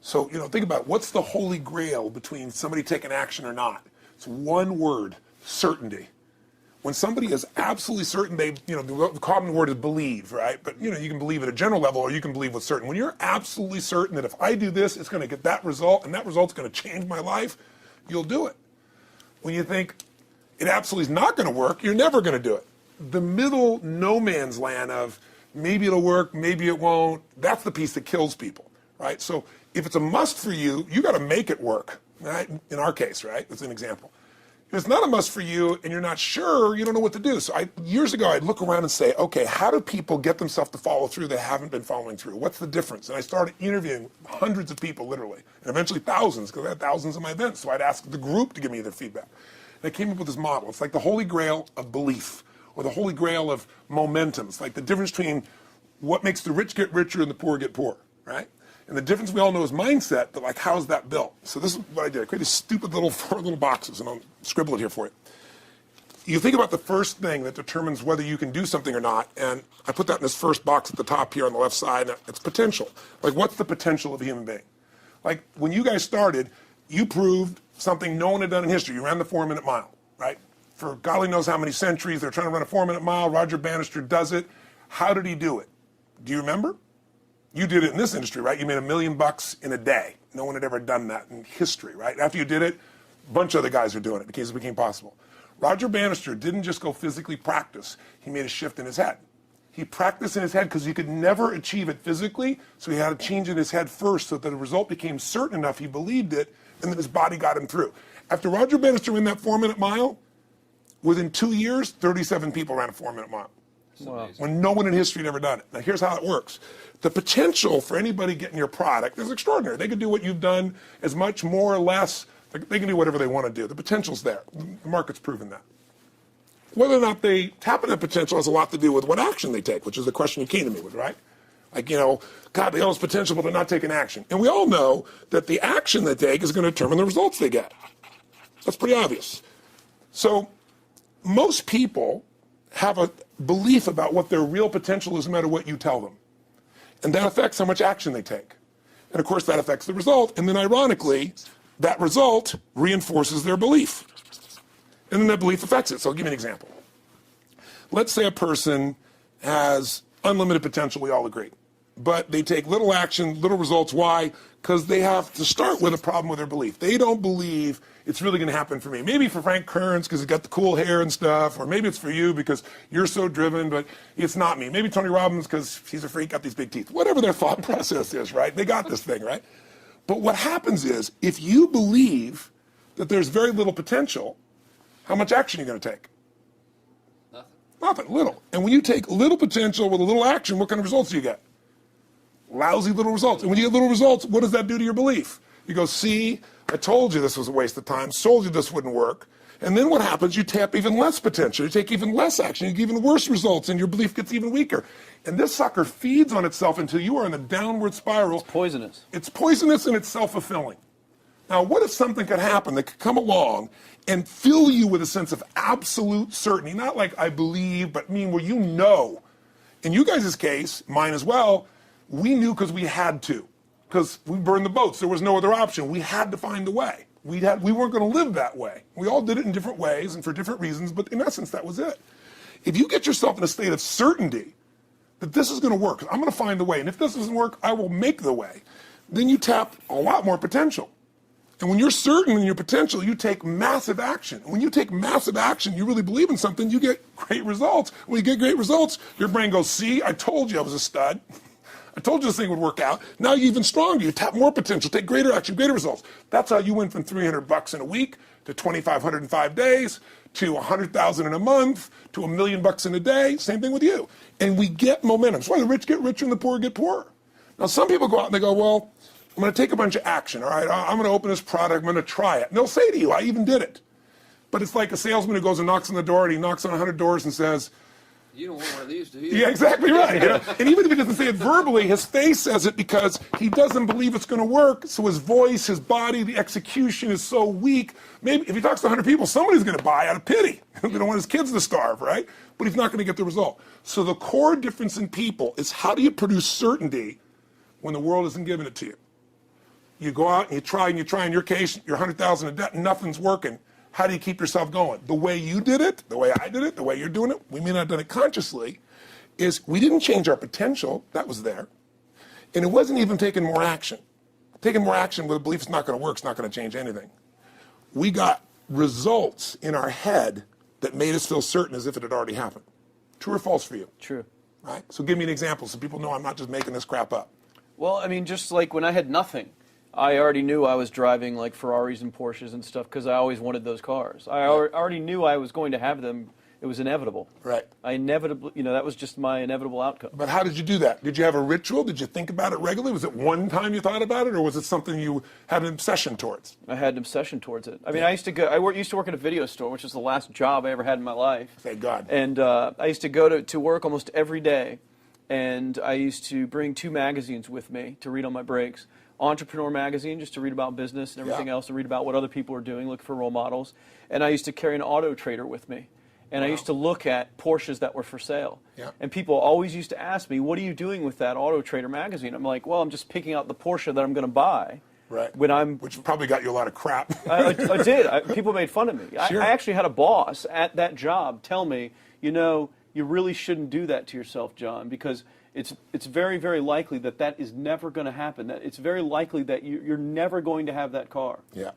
So, think about it. What's the holy grail between somebody taking action or not? It's one word: certainty. When somebody is absolutely certain, the common word is believe, right? But, you can believe at a general level, or you can believe with certain. When you're absolutely certain that if I do this, it's going to get that result, and that result's going to change my life, you'll do it. When you think it absolutely is not going to work, you're never going to do it. The middle no man's land of maybe it'll work, maybe it won't, that's the piece that kills people, right? So if it's a must for you, you got to make it work, right? In our case, right? That's an example. If it's not a must for you and you're not sure, you don't know what to do. So years ago, I'd look around and say, okay, how do people get themselves to follow through that haven't been following through? What's the difference? And I started interviewing hundreds of people, literally, and eventually thousands, because I had thousands of my events. So I'd ask the group to give me their feedback. And I came up with this model. It's like the holy grail of belief, or the holy grail of momentum. It's like the difference between what makes the rich get richer and the poor get poor, right? And the difference we all know is mindset, but like, how's that built? So this is what I did. I created stupid four little boxes, and I'll scribble it here for you. You think about the first thing that determines whether you can do something or not, and I put that in this first box at the top here on the left side, and it's potential. Like, what's the potential of a human being? Like, when you guys started, you proved something no one had done in history. You ran the 4-minute mile, right? For God only knows how many centuries, they're trying to run a 4-minute mile. Roger Bannister does it. How did he do it? Do you remember? You did it in this industry, right? You made $1 million in a day. No one had ever done that in history, right? After you did it, a bunch of other guys are doing it because it became possible. Roger Bannister didn't just go physically practice. He made a shift in his head. He practiced in his head because he could never achieve it physically, so he had to change in his head first so that the result became certain enough he believed it, and then his body got him through. After Roger Bannister ran that 4-minute mile, within 2 years, 37 people ran a 4-minute mile. Wow. When no one in history had ever done it. Now here's how it works. The potential for anybody getting your product is extraordinary. They can do what you've done as much, more or less. They can do whatever they want to do. The potential's there. The market's proven that. Whether or not they tap into potential has a lot to do with what action they take, which is the question you came to me with, right? Like, God, they all have potential, but they're not taking action. And we all know that the action they take is going to determine the results they get. That's pretty obvious. So most people have a belief about what their real potential is no matter what you tell them. And that affects how much action they take. And of course that affects the result. And then ironically, that result reinforces their belief. And then that belief affects it. So I'll give you an example. Let's say a person has unlimited potential, we all agree. But they take little action, little results. Why? Because they have to start with a problem with their belief. They don't believe it's really going to happen for me. Maybe for Frank Kearns because he's got the cool hair and stuff, or maybe it's for you because you're so driven, but it's not me. Maybe Tony Robbins because he's a freak, got these big teeth. Whatever their thought process is, right? They got this thing, right? But what happens is, if you believe that there's very little potential, how much action are you going to take? Nothing, little. And when you take little potential with a little action, what kind of results do you get? Lousy little results. And when you get little results, what does that do to your belief? You go, see, I told you this was a waste of time, told you this wouldn't work. And then what happens? You tap even less potential. You take even less action. You get even worse results, and your belief gets even weaker. And this sucker feeds on itself until you are in the downward spiral. It's poisonous. It's poisonous and it's self-fulfilling. Now, what if something could happen that could come along and fill you with a sense of absolute certainty? Not like I believe, but mean where you know. In you guys' case, mine as well, we knew because we had to. Because we burned the boats. There was no other option. We had to find a way. We weren't going to live that way. We all did it in different ways and for different reasons, but in essence, that was it. If you get yourself in a state of certainty that this is going to work, I'm going to find the way, and if this doesn't work, I will make the way, then you tap a lot more potential. And when you're certain in your potential, you take massive action. When you take massive action, you really believe in something, you get great results. When you get great results, your brain goes, see, I told you I was a stud. I told you this thing would work out. Now you're even stronger. You tap more potential, take greater action, greater results. That's how you went from $300 in a week to $2,500 in 5 days to $100,000 in a month to $1 million in a day. Same thing with you. And we get momentum. That's why the rich get richer and the poor get poorer. Now some people go out and they go, well, I'm going to take a bunch of action. All right, I'm going to open this product. I'm going to try it. And they'll say to you, I even did it. But it's like a salesman who goes and knocks on the door, and he knocks on 100 doors and says, you don't want one of these, do you? Yeah, exactly right. You know? And even if he doesn't say it verbally, his face says it because he doesn't believe it's going to work. So his voice, his body, the execution is so weak. Maybe if he talks to 100 people, somebody's going to buy out of pity. They don't want his kids to starve, right? But he's not going to get the result. So the core difference in people is how do you produce certainty when the world isn't giving it to you? You go out and you try. In your case, you're 100,000 in debt and nothing's working. How do you keep yourself going? The way you did it, the way I did it, the way you're doing it, we may not have done it consciously, is we didn't change our potential. That was there. And it wasn't even taking more action. Taking more action with a belief it's not going to work, it's not going to change anything. We got results in our head that made us feel certain as if it had already happened. True or false for you? True. Right? So give me an example so people know I'm not just making this crap up. Well, I mean, just like when I had nothing, I already knew I was driving like Ferraris and Porsches and stuff because I always wanted those cars. I already knew I was going to have them. It was inevitable. Right. I inevitably, that was just my inevitable outcome. But how did you do that? Did you have a ritual? Did you think about it regularly? Was it one time you thought about it, or was it something you had an obsession towards? I had an obsession towards it. I mean, I used to work at a video store, which was the last job I ever had in my life. Thank God. And I used to go to work almost every day, and I used to bring 2 magazines with me to read on my breaks. Entrepreneur magazine, just to read about business and everything else, and read about what other people are doing, look for role models. And I used to carry an Auto Trader with me. And I used to look at Porsches that were for sale. Yeah. And people always used to ask me, what are you doing with that Auto Trader magazine? I'm like, well, I'm just picking out the Porsche that I'm going to buy. Right. Which probably got you a lot of crap. I did. People made fun of me. Sure. I actually had a boss at that job tell me, you really shouldn't do that to yourself, John, because it's very, very likely that is never going to happen. That it's very likely that you're never going to have that car. Yeah.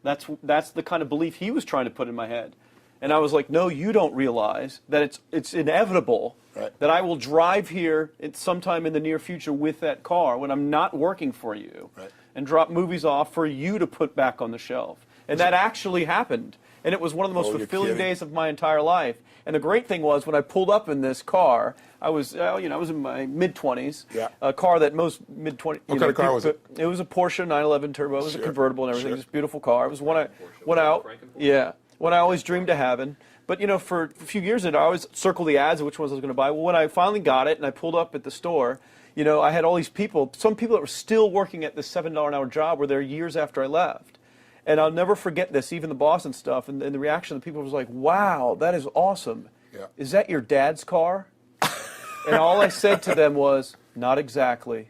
That's the kind of belief he was trying to put in my head. And I was like, no, you don't realize that it's inevitable that I will drive here sometime in the near future with that car when I'm not working for you and drop movies off for you to put back on the shelf. And that actually happened. And it was one of the most fulfilling days of my entire life. And the great thing was when I pulled up in this car, I was in my mid-20s, a car that most mid-20s. What kind of car was it? It was a Porsche 911 Turbo. It was a convertible and everything. It was a beautiful car. It was one I always dreamed of having. But, for a few years, I always circled the ads of which ones I was going to buy. Well, when I finally got it and I pulled up at the store, I had all these people, some people that were still working at this $7 an hour job were there years after I left. And I'll never forget this, even the boss and stuff, and the reaction of the people was like, wow, that is awesome. Yeah. Is that your dad's car? And all I said to them was, not exactly.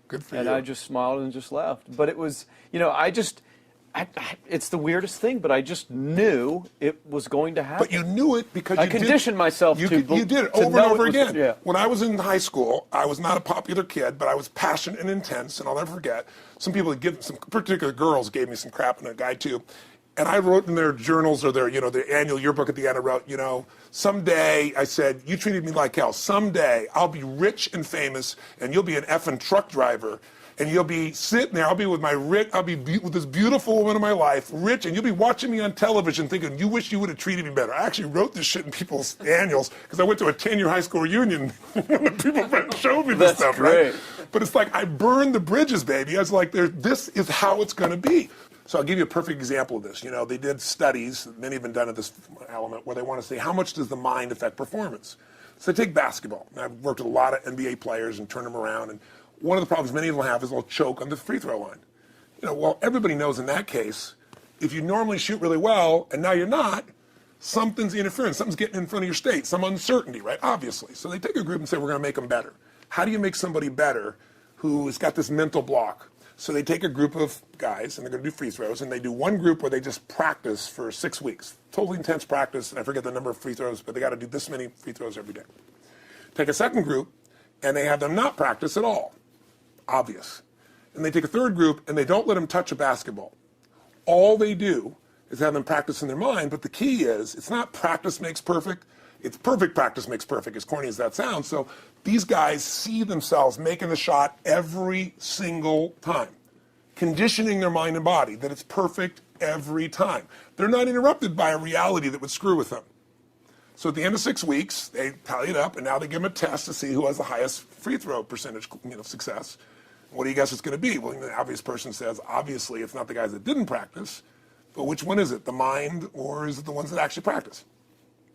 Good for you. And I just smiled and just left. But it was, it's the weirdest thing, but I just knew it was going to happen. But you knew it because I conditioned myself you to You did it to over know and over it was- again. yeah. When I was in high school, I was not a popular kid, but I was passionate and intense, and I'll never forget. Some particular girls gave me some crap, and a guy too. And I wrote in their journals or their annual yearbook at the end, I wrote, someday, I said, you treated me like hell. Someday I'll be rich and famous, and you'll be an effing truck driver. And you'll be sitting there, I'll be with with this beautiful woman of my life, rich, and you'll be watching me on television thinking, you wish you would have treated me better. I actually wrote this shit in people's annuals because I went to a 10-year high school reunion when the people showed me this stuff, great. right? But it's like, I burned the bridges, baby. I was like, this is how it's going to be. So I'll give you a perfect example of this. They did studies, many have been done at this element, where they want to say, how much does the mind affect performance? So take basketball. And I've worked with a lot of NBA players and turned them around, and one of the problems many of them have is they'll choke on the free throw line. Well, everybody knows in that case, if you normally shoot really well and now you're not, something's interfering, something's getting in front of your state, some uncertainty, right? Obviously. So they take a group and say, we're going to make them better. How do you make somebody better who has got this mental block? So they take a group of guys and they're going to do free throws, and they do one group where they just practice for 6 weeks. Totally intense practice, and I forget the number of free throws, but they got to do this many free throws every day. Take a second group, and they have them not practice at all. Obvious. And they take a third group and they don't let them touch a basketball. All they do is have them practice in their mind, but the key is it's not practice makes perfect, it's perfect practice makes perfect, as corny as that sounds. So these guys see themselves making the shot every single time, conditioning their mind and body that it's perfect every time. They're not interrupted by a reality that would screw with them. So at the end of 6 weeks, they tally it up, and now they give them a test to see who has the highest free throw percentage success. What do you guess it's going to be? Well, the obvious person says, obviously, it's not the guys that didn't practice, but which one is it, the mind, or is it the ones that actually practice?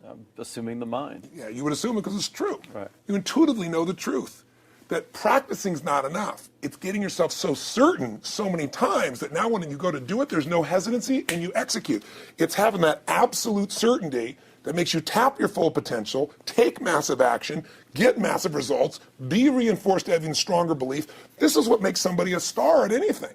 I'm assuming the mind. Yeah, you would assume it because it's true. Right. You intuitively know the truth, that practicing's not enough. It's getting yourself so certain so many times that now when you go to do it, there's no hesitancy, and you execute. It's having that absolute certainty that makes you tap your full potential, take massive action, get massive results, be reinforced to having stronger belief. This is what makes somebody a star at anything.